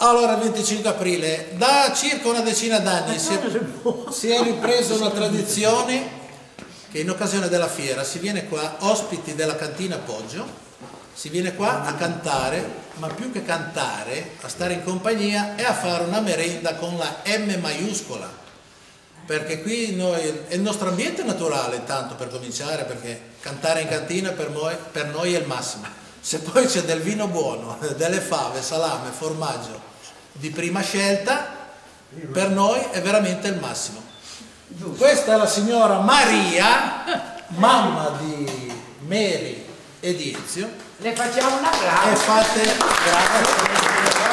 Allora, il 25 aprile, da circa una decina d'anni si è ripresa una tradizione che in occasione della fiera si viene qua, ospiti della cantina Poggio, si viene qua a cantare, ma più che cantare, a stare in compagnia e a fare una merenda con la M maiuscola, perché qui è il nostro ambiente naturale, tanto per cominciare, perché cantare in cantina per noi è il massimo. Se poi c'è del vino buono, delle fave, salame, formaggio di prima scelta, per noi è veramente il massimo. Questa è la signora Maria, mamma di Mary e di Ezio. Le facciamo un applauso. E fate, grazie.